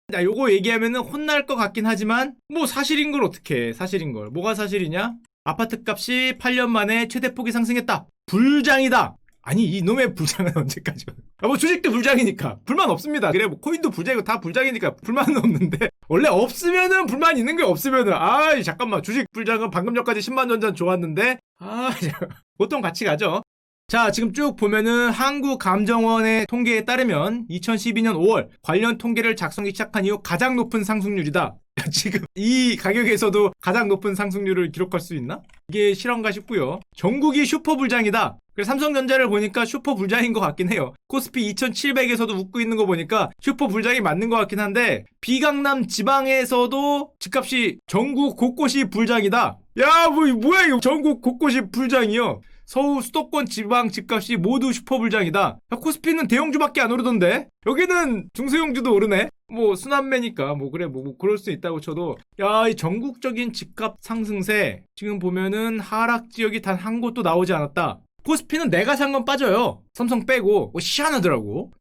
나 요거 얘기하면은 혼날 것 같긴 하지만 뭐 사실인 걸 어떡해. 사실인 걸. 뭐가 사실이냐? 아파트 값이 8년 만에 최대 폭이 상승했다. 불장이다. 아니 이놈의 불장은 언제까지? 뭐 주식도 불장이니까 불만 없습니다. 그래 뭐 코인도 불장이고 다 불장이니까 불만은 없는데 원래 없으면은 불만 있는 게 없으면은 잠깐만 주식 불장은 방금 전까지 10만 원 전 좋았는데 보통 같이 가죠. 자 지금 쭉 보면은 한국감정원의 통계에 따르면 2012년 5월 관련 통계를 작성하기 시작한 이후 가장 높은 상승률이다. 지금 이 가격에서도 가장 높은 상승률을 기록할 수 있나? 이게 실화인가 싶고요. 전국이 슈퍼불장이다. 그래서 삼성전자를 보니까 슈퍼불장인 것 같긴 해요. 코스피 2700에서도 웃고 있는 거 보니까 슈퍼불장이 맞는 것 같긴 한데 비강남 지방에서도 집값이 전국 곳곳이 불장이다. 야 뭐야 이거 전국 곳곳이 불장이요. 서울 수도권 지방 집값이 모두 슈퍼불장이다. 코스피는 대형주밖에 안 오르던데 여기는 중소형주도 오르네. 뭐 순환매니까 뭐 그래 뭐 그럴 수 있다고 쳐도 이 전국적인 집값 상승세 지금 보면은 하락 지역이 단 한 곳도 나오지 않았다. 코스피는 내가 산 건 빠져요. 삼성 빼고 희한하더라고.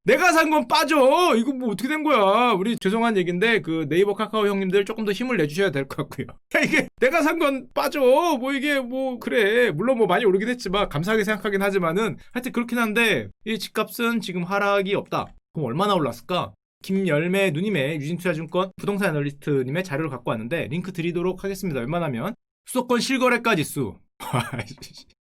내가 산 건 빠져. 이거 뭐 어떻게 된 거야. 우리 죄송한 얘기인데 그 네이버 카카오 형님들 조금 더 힘을 내주셔야 될 것 같고요. 이게 내가 산 건 빠져. 뭐 이게 뭐 그래. 물론 뭐 많이 오르긴 했지만 감사하게 생각하긴 하지만은 하여튼 그렇긴 한데 이 집값은 지금 하락이 없다. 그럼 얼마나 올랐을까? 김열매 누님의 유진투자증권 부동산 애널리스트님의 자료를 갖고 왔는데 링크 드리도록 하겠습니다. 웬만하면 수도권 실거래가 지수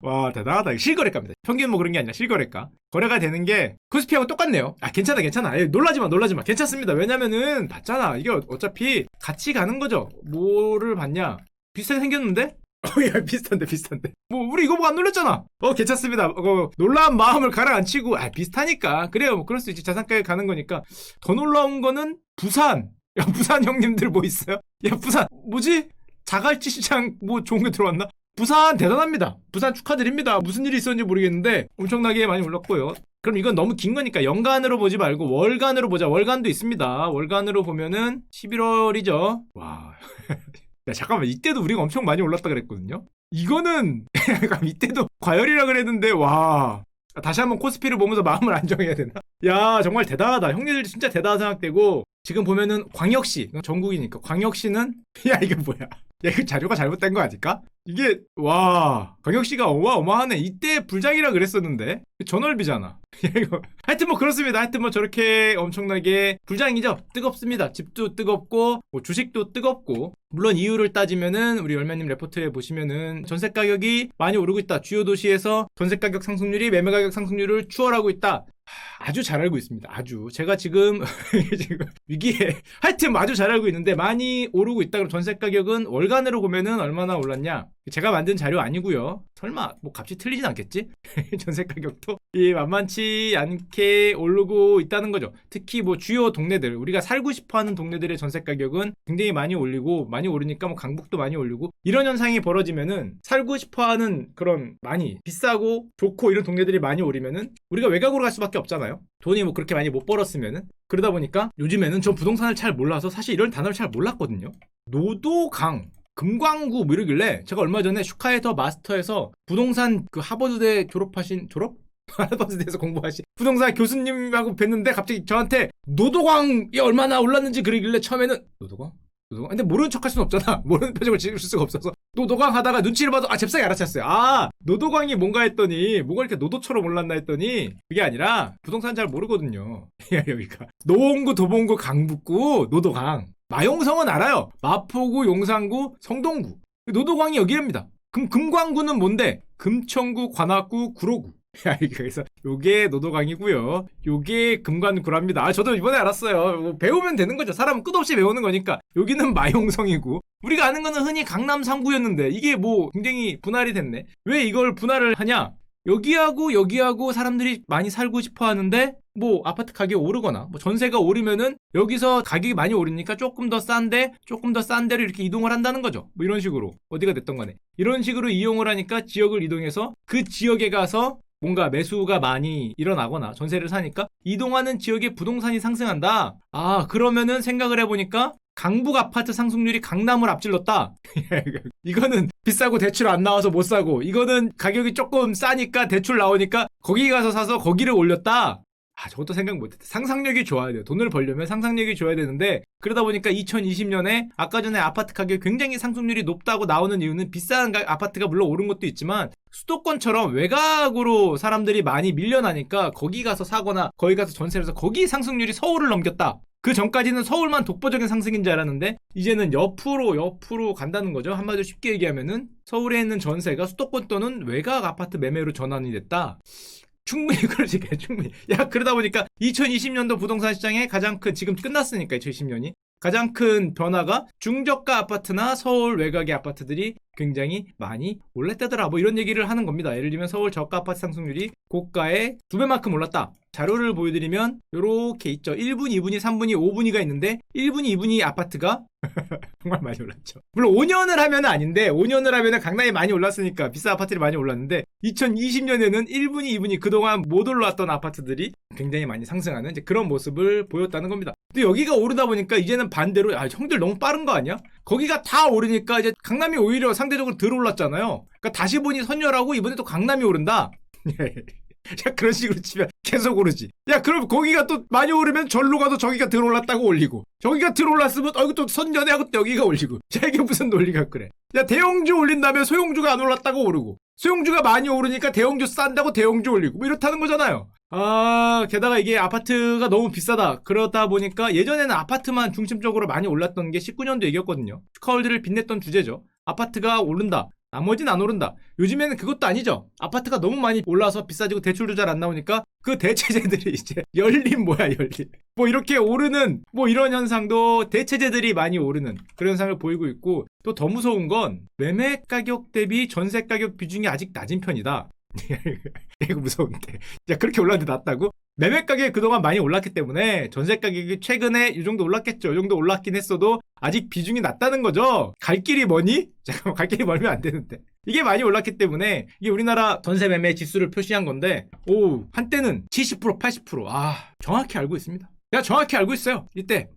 와 대단하다. 실거래가입니다. 평균 뭐 그런 게 아니라 실거래가. 거래가 되는 게 코스피하고 똑같네요. 괜찮아. 놀라지 마. 괜찮습니다. 왜냐면은 봤잖아. 이게 어차피 같이 가는 거죠. 뭐를 봤냐? 비슷하게 생겼는데? 야 비슷한데. 뭐 우리 이거 보고 안 놀랐잖아. 괜찮습니다. 놀라운 마음을 가라앉히고 비슷하니까. 그래요. 뭐 그럴 수 있지. 자산가에 가는 거니까. 더 놀라운 거는 부산. 야 부산 형님들 뭐 있어요? 야 부산 뭐지? 자갈치 시장 뭐 좋은 게 들어왔나? 부산 대단합니다. 부산 축하드립니다. 무슨 일이 있었는지 모르겠는데 엄청나게 많이 올랐고요. 그럼 이건 너무 긴 거니까 연간으로 보지 말고 월간으로 보자. 월간도 있습니다. 월간으로 보면은 11월이죠. 와. 야, 잠깐만. 이때도 우리가 엄청 많이 올랐다 그랬거든요. 이거는 이때도 과열이라 그랬는데 와. 다시 한번 코스피를 보면서 마음을 안정해야 되나? 야 정말 대단하다. 형님들 진짜 대단하다 생각되고 지금 보면은 광역시 전국이니까 광역시는 야 이게 뭐야? 야 이거 자료가 잘못된 거 아닐까? 이게 와 광역시가 어마어마하네. 이때 불장이라 그랬었는데 전월비잖아. 하여튼 뭐 그렇습니다. 하여튼 뭐 저렇게 엄청나게 불장이죠. 뜨겁습니다. 집도 뜨겁고 뭐 주식도 뜨겁고 물론 이유를 따지면은 우리 열매님 레포트에 보시면은 전세 가격이 많이 오르고 있다. 주요 도시에서 전세 가격 상승률이 매매 가격 상승률을 추월하고 있다. 아주 잘 알고 있습니다. 아주 제가 지금 위기에 하여튼 아주 잘 알고 있는데 많이 오르고 있다. 그럼 전세 가격은 월간으로 보면은 얼마나 올랐냐? 제가 만든 자료 아니고요. 설마 뭐 값이 틀리진 않겠지? 전세 가격도 만만치 않게 오르고 있다는 거죠. 특히 뭐 주요 동네들 우리가 살고 싶어하는 동네들의 전세 가격은 굉장히 많이 올리고 많이 오르니까 뭐 강북도 많이 올리고 이런 현상이 벌어지면은 살고 싶어하는 그런 많이 비싸고 좋고 이런 동네들이 많이 오르면은 우리가 외곽으로 갈 수밖에 없잖아요. 돈이 뭐 그렇게 많이 못 벌었으면은. 그러다 보니까 요즘에는 전 부동산을 잘 몰라서 사실 이런 단어를 잘 몰랐거든요. 노도강 금광구 뭐 이러길래 제가 얼마 전에 슈카이더 마스터에서 부동산 그 하버드대 졸업하신 하버드대에서 공부하신 부동산 교수님하고 뵀는데 갑자기 저한테 노도광이 얼마나 올랐는지 그러길래 처음에는 노도광? 근데 모르는 척 할 수는 없잖아. 모르는 표정을 지을 수가 없어서 노도광 하다가 눈치를 봐도 잽싸게 알아챘어요. 노도광이 뭔가 했더니 뭐가 이렇게 노도처럼 올랐나 했더니 그게 아니라 부동산 잘 모르거든요. 여기가 노원구, 도봉구, 강북구, 노도광. 마용성은 알아요. 마포구, 용산구, 성동구. 노도광이 여기랍니다. 그럼 금광구는 뭔데? 금천구, 관악구, 구로구. 그래서 요게 노도강이고요. 요게 금관구랍니다. 저도 이번에 알았어요. 뭐 배우면 되는 거죠. 사람은 끝없이 배우는 거니까. 여기는 마용성이고 우리가 아는 거는 흔히 강남 3구였는데 이게 뭐 굉장히 분할이 됐네. 왜 이걸 분할을 하냐? 여기하고 사람들이 많이 살고 싶어 하는데 뭐 아파트 가격이 오르거나 뭐 전세가 오르면은 여기서 가격이 많이 오르니까 조금 더 싼 데로 이렇게 이동을 한다는 거죠. 뭐 이런 식으로 어디가 됐던 간에 이런 식으로 이용을 하니까 지역을 이동해서 그 지역에 가서 뭔가 매수가 많이 일어나거나 전세를 사니까 이동하는 지역의 부동산이 상승한다. 그러면은 생각을 해보니까 강북 아파트 상승률이 강남을 앞질렀다. 이거는 비싸고 대출 안 나와서 못 사고 이거는 가격이 조금 싸니까 대출 나오니까 거기 가서 사서 거기를 올렸다. 저것도 생각 못했다. 상상력이 좋아야 돼요. 돈을 벌려면 상상력이 좋아야 되는데 그러다 보니까 2020년에 아까 전에 아파트 가격이 굉장히 상승률이 높다고 나오는 이유는 비싼 아파트가 물론 오른 것도 있지만 수도권처럼 외곽으로 사람들이 많이 밀려나니까 거기 가서 사거나 거기 가서 전세를 해서 거기 상승률이 서울을 넘겼다. 그 전까지는 서울만 독보적인 상승인 줄 알았는데 이제는 옆으로 간다는 거죠. 한마디로 쉽게 얘기하면은 서울에 있는 전세가 수도권 또는 외곽 아파트 매매로 전환이 됐다. 충분히 그럴 수 있겠네. 충분히. 그러다 보니까 2020년도 부동산 시장에 가장 큰, 지금 끝났으니까 2020년이 가장 큰 변화가 중저가 아파트나 서울 외곽의 아파트들이 굉장히 많이 올랐다더라. 뭐 이런 얘기를 하는 겁니다. 예를 들면 서울 저가 아파트 상승률이 고가의 2배만큼 올랐다. 자료를 보여드리면 요렇게 있죠. 1분, 2분위, 3분위, 5분위가 있는데 1분위, 2분위 아파트가 정말 많이 올랐죠. 물론 5년을 하면 아닌데 5년을 하면 강남이 많이 올랐으니까 비싼 아파트들이 많이 올랐는데 2020년에는 1분위, 2분위 그동안 못 올랐던 아파트들이 굉장히 많이 상승하는 이제 그런 모습을 보였다는 겁니다. 근데 여기가 오르다 보니까 이제는 반대로 형들 너무 빠른 거 아니야? 거기가 다 오르니까 이제 강남이 오히려 상대적으로 덜 올랐잖아요. 그러니까 다시 보니 선열하고 이번에 또 강남이 오른다. 그런 식으로 치면 계속 오르지. 그럼 거기가 또 많이 오르면 절로 가도 저기가 덜 올랐다고 올리고 저기가 덜 올랐으면 이거 또 선전해하고 또 여기가 올리고 이게 무슨 논리가 그래. 대형주 올린다면 소형주가 안 올랐다고 오르고 소형주가 많이 오르니까 대형주 싼다고 대형주 올리고 뭐 이렇다는 거잖아요. 게다가 이게 아파트가 너무 비싸다. 그러다 보니까 예전에는 아파트만 중심적으로 많이 올랐던 게 19년도 얘기였거든요. 슈카월드를 빛냈던 주제죠. 아파트가 오른다. 나머지는 안 오른다. 요즘에는 그것도 아니죠. 아파트가 너무 많이 올라서 비싸지고 대출도 잘 안 나오니까 그 대체제들이 이제 열린 뭐 이렇게 오르는 뭐 이런 현상도 대체제들이 많이 오르는 그런 현상을 보이고 있고 또 더 무서운 건 매매 가격 대비 전세 가격 비중이 아직 낮은 편이다. 이거 무서운데. 그렇게 올랐는데 낮다고? 매매 가격이 그동안 많이 올랐기 때문에 전세 가격이 최근에 이 정도 올랐겠죠. 이 정도 올랐긴 했어도 아직 비중이 낮다는 거죠. 갈 길이 머니? 잠깐만, 갈 길이 멀면 안 되는데. 이게 많이 올랐기 때문에 이게 우리나라 전세 매매 지수를 표시한 건데 한때는 70%, 80%. 정확히 알고 있습니다. 내가 정확히 알고 있어요. 이때.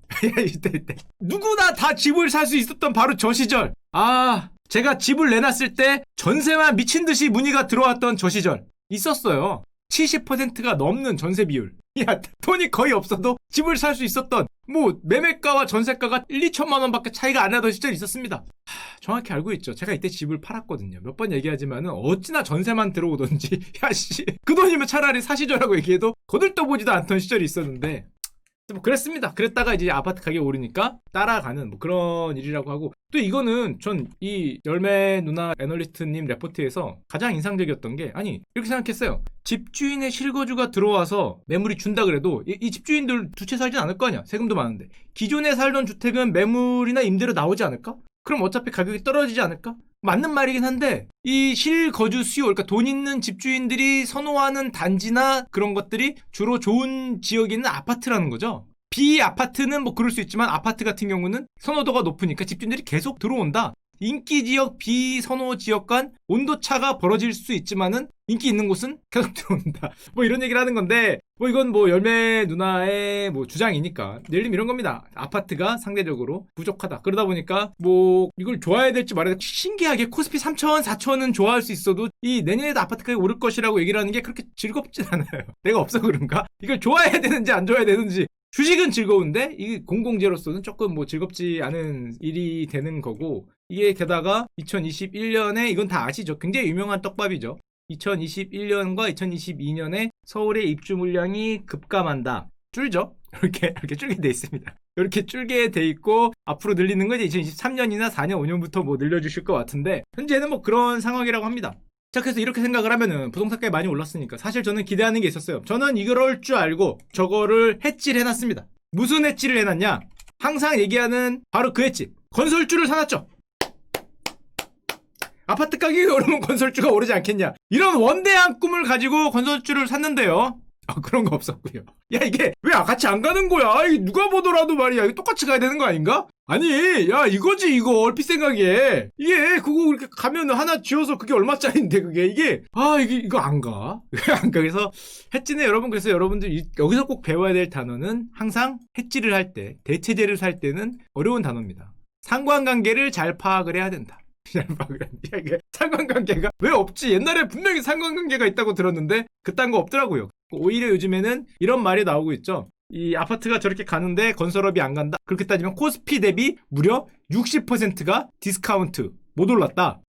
누구나 다 집을 살 수 있었던 바로 저 시절. 제가 집을 내놨을 때 전세만 미친 듯이 문의가 들어왔던 저 시절 있었어요. 70%가 넘는 전세 비율. 돈이 거의 없어도 집을 살 수 있었던 매매가와 전세가가 1, 2천만 원밖에 차이가 안 나던 시절이 있었습니다. 정확히 알고 있죠. 제가 이때 집을 팔았거든요. 몇 번 얘기하지만은 어찌나 전세만 들어오던지 그 돈이면 차라리 사시죠라고 얘기해도 거들떠보지도 않던 시절이 있었는데 그랬습니다. 그랬다가 이제 아파트 가격이 오르니까 따라가는 그런 일이라고 하고 또 이거는 전 이 열매 누나 애널리스트님 레포트에서 가장 인상적이었던 게 이렇게 생각했어요. 집주인의 실거주가 들어와서 매물이 준다 그래도 이 집주인들 두 채 살진 않을 거 아니야. 세금도 많은데 기존에 살던 주택은 매물이나 임대로 나오지 않을까? 그럼 어차피 가격이 떨어지지 않을까? 맞는 말이긴 한데 이 실거주 수요, 그러니까 돈 있는 집주인들이 선호하는 단지나 그런 것들이 주로 좋은 지역에 있는 아파트라는 거죠. 비아파트는 그럴 수 있지만 아파트 같은 경우는 선호도가 높으니까 집주인들이 계속 들어온다. 인기 지역, 비선호 지역 간 온도차가 벌어질 수 있지만은 인기 있는 곳은 계속 들어온다. 이런 얘기를 하는 건데 이건 열매 누나의 주장이니까 예를 들면 이런 겁니다. 아파트가 상대적으로 부족하다. 그러다 보니까 이걸 좋아해야 될지 말아야 될지 신기하게 코스피 3,000원, 4,000원은 좋아할 수 있어도 이 내년에도 아파트 가격이 오를 것이라고 얘기를 하는 게 그렇게 즐겁진 않아요. 내가 없어 그런가? 이걸 좋아해야 되는지 안 좋아해야 되는지 주식은 즐거운데 이 공공재로서는 조금 즐겁지 않은 일이 되는 거고 이게 게다가 2021년에 이건 다 아시죠? 굉장히 유명한 떡밥이죠. 2021년과 2022년에 서울의 입주 물량이 급감한다. 줄죠? 이렇게 줄게 돼 있습니다. 이렇게 줄게 돼 있고 앞으로 늘리는 건 이제 2023년이나 4년, 5년부터 늘려주실 것 같은데 현재는 그런 상황이라고 합니다. 자, 그래서 이렇게 생각을 하면은 부동산 가격이 많이 올랐으니까 사실 저는 기대하는 게 있었어요. 저는 이럴 줄 알고 저거를 해찔해놨습니다. 무슨 해찔을 해놨냐? 항상 얘기하는 바로 그 해찔. 건설주를 사놨죠. 아파트 가격이 오르면 건설주가 오르지 않겠냐? 이런 원대한 꿈을 가지고 건설주를 샀는데요. 그런 거 없었고요. 이게 왜 같이 안 가는 거야? 누가 보더라도 말이야. 이거 똑같이 가야 되는 거 아닌가? 이거지 이거 얼핏 생각에 이게 그거 이렇게 가면 하나 쥐어서 그게 얼마짜리인데 이게 이거 안 가? 안 가? 그래서 해찌네 여러분. 그래서 여러분들 여기서 꼭 배워야 될 단어는 항상 해찌를 할 때, 대체제를 살 때는 어려운 단어입니다. 상관관계를 잘 파악을 해야 된다. 야, 이게 상관관계가 왜 없지? 옛날에 분명히 상관관계가 있다고 들었는데 그딴 거 없더라고요. 오히려 요즘에는 이런 말이 나오고 있죠. 이 아파트가 저렇게 가는데 건설업이 안 간다. 그렇게 따지면 코스피 대비 무려 60%가 디스카운트 못 올랐다.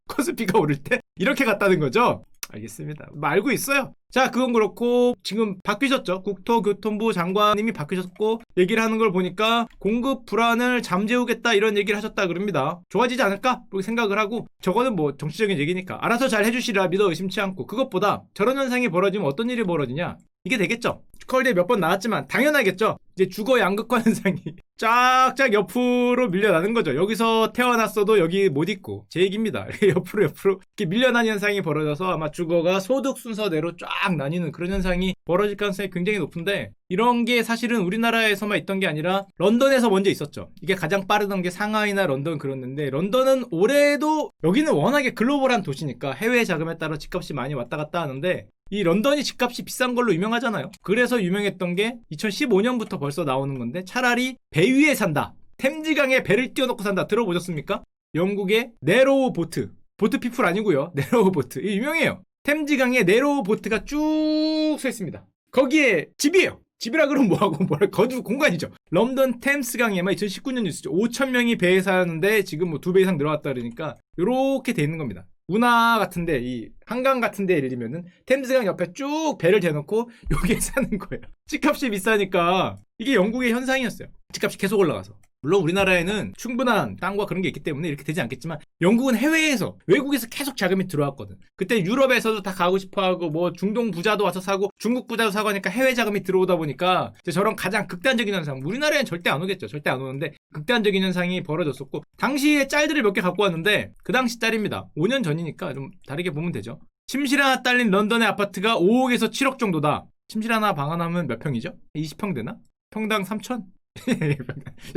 코스피가 오를 때 이렇게 갔다는 거죠. 알겠습니다. 알고 있어요. 자, 그건 그렇고 지금 바뀌셨죠. 국토교통부 장관님이 바뀌셨고 얘기를 하는 걸 보니까 공급 불안을 잠재우겠다 이런 얘기를 하셨다 그럽니다. 좋아지지 않을까? 그렇게 생각을 하고 저거는 뭐 정치적인 얘기니까 알아서 잘 해주시라 믿어 의심치 않고 그것보다 저런 현상이 벌어지면 어떤 일이 벌어지냐? 이게 되겠죠. 컬리에 몇 번 나왔지만 당연하겠죠. 이제 주거 양극화 현상이 쫙쫙 옆으로 밀려나는 거죠. 여기서 태어났어도 여기 못 있고 제 얘기입니다. 옆으로 이렇게 밀려나는 현상이 벌어져서 아마 주거가 소득 순서대로 쫙 나뉘는 그런 현상이 벌어질 가능성이 굉장히 높은데 이런 게 사실은 우리나라에서만 있던 게 아니라 런던에서 먼저 있었죠. 이게 가장 빠르던 게 상하이나 런던 그랬는데 런던은 올해도 여기는 워낙에 글로벌한 도시니까 해외 자금에 따라 집값이 많이 왔다 갔다 하는데 이 런던이 집값이 비싼 걸로 유명하잖아요. 그래서 유명했던 게 2015년부터 벌써 나오는 건데 차라리 배 위에 산다. 템즈강에 배를 띄워놓고 산다. 들어보셨습니까? 영국의 네로우 보트. 보트 피플 아니고요. 네로우 보트. 이 유명해요. 템즈강에 네로우 보트가 쭉 서 있습니다. 거기에 집이에요. 집이라 그러면 뭐하고 거주 공간이죠. 런던 템스강에만 2019년 뉴스죠. 5,000명이 배에 사는데 지금 뭐 2배 이상 늘어났다 그러니까 요렇게 돼 있는 겁니다. 운하 같은데 이 한강 같은데 예를 들면은 템스강 옆에 쭉 배를 대놓고 여기에 사는 거예요. 집값이 비싸니까 이게 영국의 현상이었어요. 집값이 계속 올라가서. 물론 우리나라에는 충분한 땅과 그런 게 있기 때문에 이렇게 되지 않겠지만 영국은 해외에서 외국에서 계속 자금이 들어왔거든. 그때 유럽에서도 다 가고 싶어하고 뭐 중동 부자도 와서 사고 중국 부자도 사고 하니까 해외 자금이 들어오다 보니까 저런 가장 극단적인 현상 우리나라에는 절대 안 오겠죠. 절대 안 오는데 극단적인 현상이 벌어졌었고 당시에 짤들을 몇 개 갖고 왔는데 그 당시 짤입니다. 5년 전이니까 좀 다르게 보면 되죠. 침실 하나 딸린 런던의 아파트가 5억에서 7억 정도다. 침실 하나 방 하나 하면 몇 평이죠? 20평 되나? 평당 3천?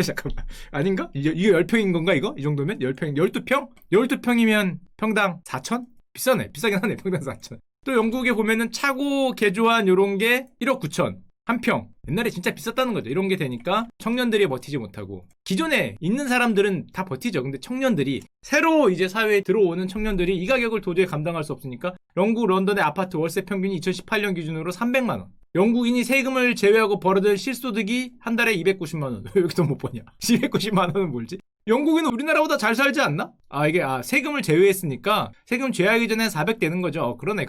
잠깐만 아닌가? 이게 10평인 건가 이거? 이 정도면? 10평 12평? 12평이면 평당 4천? 비싸네. 비싸긴 하네. 평당 4천. 또 영국에 보면은 차고 개조한 요런 게 1억 9천 한 평. 옛날에 진짜 비쌌다는 거죠. 이런 게 되니까 청년들이 버티지 못하고 기존에 있는 사람들은 다 버티죠. 근데 청년들이 새로 이제 사회에 들어오는 청년들이 이 가격을 도저히 감당할 수 없으니까 영국 런던의 아파트 월세 평균이 2018년 기준으로 300만 원. 영국인이 세금을 제외하고 벌어들 실소득이 한 달에 290만 원. 왜 여기서 못 보냐? 290만 원은 뭘지? 영국인은 우리나라보다 잘 살지 않나? 이게 세금을 제외했으니까 세금 제외하기 전에 400 되는 거죠. 그러네.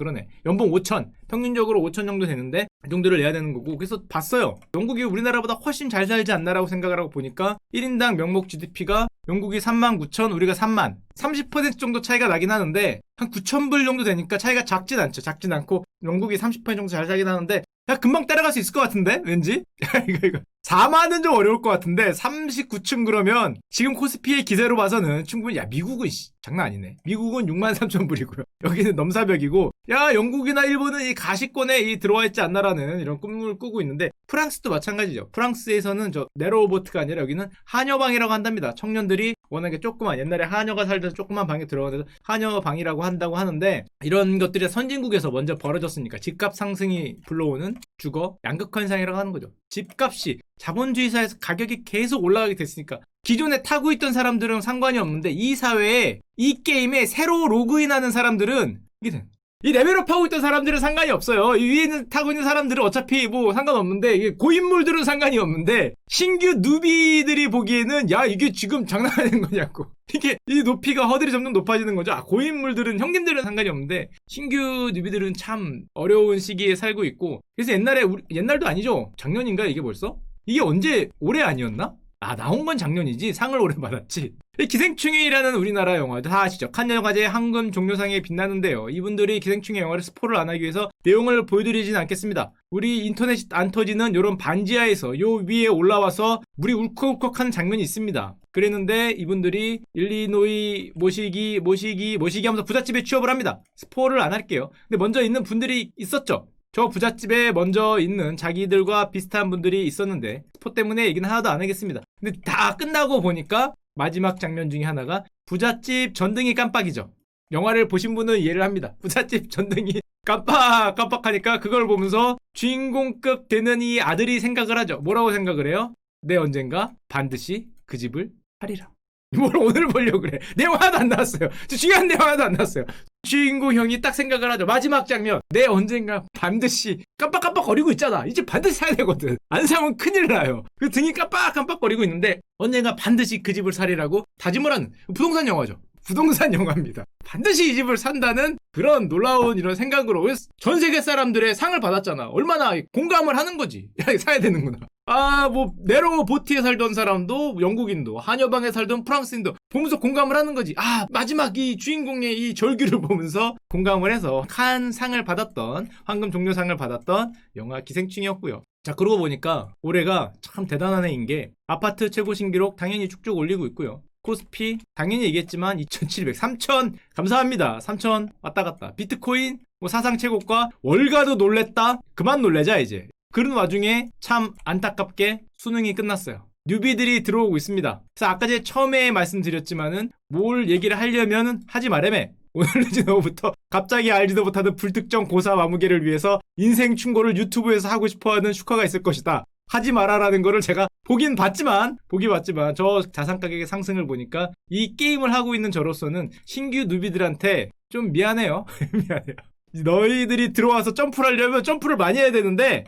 연봉 5천. 평균적으로 5천 정도 되는데 이 정도를 내야 되는 거고 그래서 봤어요. 영국이 우리나라보다 훨씬 잘 살지 않나라고 생각을 하고 보니까 1인당 명목 GDP가 영국이 39,000 우리가 3만 30% 정도 차이가 나긴 하는데 한 9,000불 정도 되니까 차이가 작진 않죠. 작진 않고 영국이 30% 정도 잘 살긴 하는데 야 금방 따라갈 수 있을 것 같은데 왠지? 이거 4만은 좀 어려울 것 같은데 39층 그러면 지금 코스피의 기세로 봐서는 충분히 미국은 장난 아니네. 미국은 63,000불이고요. 여기는 넘사벽이고 야 영국이나 일본은 이 가시권에 들어와 있지 않나라는 이런 꿈을 꾸고 있는데 프랑스도 마찬가지죠. 프랑스에서는 저 네로우보트가 아니라 여기는 하녀방이라고 한답니다. 청년들이 워낙에 조그만 옛날에 하녀가 살던 조그만 방에 들어가서 하녀방이라고 한다고 하는데 이런 것들이 선진국에서 먼저 벌어졌으니까 집값 상승이 불러오는 주거 양극화 현상이라고 하는 거죠. 집값이 자본주의 사회에서 가격이 계속 올라가게 됐으니까 기존에 타고 있던 사람들은 상관이 없는데 이 사회에 이 게임에 새로 로그인하는 사람들은 이 레벨업하고 있던 사람들은 상관이 없어요. 이 위에 타고 있는 사람들은 어차피 뭐 상관없는데 고인물들은 상관이 없는데 신규 누비들이 보기에는 야 이게 지금 장난하는 거냐고 이게 이 높이가 허들이 점점 높아지는 거죠. 고인물들은 형님들은 상관이 없는데 신규 누비들은 참 어려운 시기에 살고 있고 그래서 옛날도 아니죠. 작년인가 이게 벌써? 이게 언제 올해 아니었나? 나온 건 작년이지 상을 올해 받았지. 기생충이라는 우리나라 영화 다 아시죠? 칸 영화제 황금 종려상에 빛나는데요. 이분들이 기생충의 영화를 스포를 안 하기 위해서 내용을 보여드리진 않겠습니다. 우리 인터넷이 안 터지는 이런 반지하에서 요 위에 올라와서 물이 울컥울컥하는 장면이 있습니다. 그랬는데 이분들이 일리노이 모시기 하면서 부잣집에 취업을 합니다. 스포를 안 할게요. 근데 먼저 있는 분들이 있었죠. 저 부잣집에 먼저 있는 자기들과 비슷한 분들이 있었는데 스포 때문에 얘기는 하나도 안 하겠습니다. 근데 다 끝나고 보니까 마지막 장면 중에 하나가 부잣집 전등이 깜빡이죠. 영화를 보신 분은 이해를 합니다. 부잣집 전등이 깜빡하니까 그걸 보면서 주인공급 되는 이 아들이 생각을 하죠. 뭐라고 생각을 해요? 내 언젠가 반드시 그 집을 사리라. 뭘 오늘 보려고 그래. 내용 하나도 안 나왔어요. 중요한 내용 하나도 안 나왔어요. 주인공 형이 딱 생각을 하죠. 마지막 장면. 내 언젠가 반드시 깜빡깜빡거리고 있잖아. 이제 반드시 사야 되거든. 안 사면 큰일 나요. 그 등이 깜빡깜빡거리고 있는데 언젠가 반드시 그 집을 사리라고 다짐을 하는 부동산 영화죠. 부동산 영화입니다. 반드시 이 집을 산다는 그런 놀라운 이런 생각으로 전 세계 사람들의 상을 받았잖아. 얼마나 공감을 하는 거지. 야, 사야 되는구나. 뭐 네로 보티에 살던 사람도 영국인도 한여방에 살던 프랑스인도 보면서 공감을 하는 거지. 마지막 이 주인공의 이 절규를 보면서 공감을 해서 칸 상을 받았던 황금 종려상을 받았던 영화 기생충이었고요. 자, 그러고 보니까 올해가 참 대단한 해인 게 아파트 최고 신기록 당연히 쭉쭉 올리고 있고요. 코스피 당연히 얘기했지만 2700, 3000 감사합니다. 3000 왔다 갔다. 비트코인 사상 최고가. 월가도 놀랬다. 그만 놀래자 이제. 그런 와중에 참 안타깝게 수능이 끝났어요. 뉴비들이 들어오고 있습니다. 그래서 아까 제가 처음에 말씀드렸지만은 뭘 얘기를 하려면 하지 말아매. 오늘 늦은 오후부터 갑자기 알지도 못하는 불특정 고3 마무개를 위해서 인생 충고를 유튜브에서 하고 싶어하는 슈카가 있을 것이다. 하지 마라라는 거를 제가 보긴 봤지만 저 자산 가격의 상승을 보니까 이 게임을 하고 있는 저로서는 신규 누비들한테 좀 미안해요. 미안해요. 너희들이 들어와서 점프를 하려면 점프를 많이 해야 되는데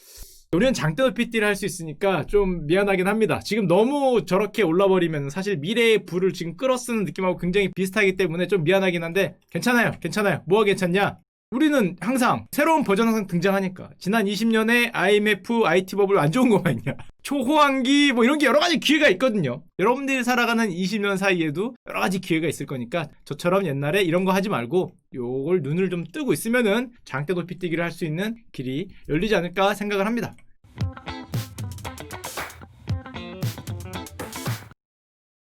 우리는 장대 높이 띠를 할 수 있으니까 좀 미안하긴 합니다. 지금 너무 저렇게 올라버리면 사실 미래의 불을 지금 끌어쓰는 느낌하고 굉장히 비슷하기 때문에 좀 미안하긴 한데 괜찮아요. 뭐가 괜찮냐? 우리는 항상 새로운 버전 항상 등장하니까 지난 20년에 IMF, IT 버블 안 좋은 거만 있냐? 초호황기 이런 게 여러 가지 기회가 있거든요. 여러분들이 살아가는 20년 사이에도 여러 가지 기회가 있을 거니까 저처럼 옛날에 이런 거 하지 말고 요걸 눈을 좀 뜨고 있으면은 장대 높이 뛰기를 할 수 있는 길이 열리지 않을까 생각을 합니다.